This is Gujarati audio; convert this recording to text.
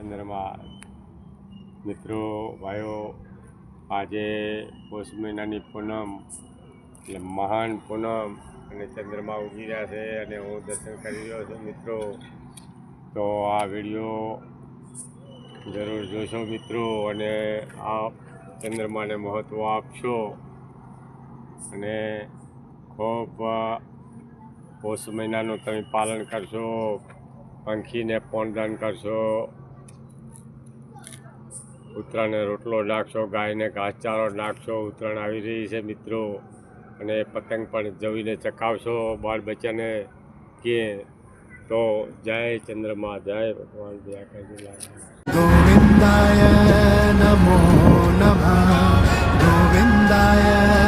ચંદ્રમાં મિત્રો ભાઈઓ, આજે પોષ મહિનાની પૂનમ એટલે મહાન પૂનમ અને ચંદ્રમાં ઉગી રહ્યા છે અને હું દર્શન કરી રહ્યો છું મિત્રો. તો આ વિડીયો જરૂર જોશો મિત્રો અને આ ચંદ્રમાને મહત્ત્વ આપશો અને ખૂબ પોષ મહિનાનું તમે પાલન કરશો, પંખીને પોણદાન કરશો, ઉત્તરાયણને રોટલો નાખશો, ગાયને ઘાસચારો નાખશો. ઉત્તરાયણ આવી રહી છે મિત્રો અને પતંગ પણ જવીને ચકાવશો બાળ બચ્ચાને કે તો જય ચંદ્રમા, જય ભગવાન, જય ગોવિંદાય નમો નમઃ, ગોવિંદાય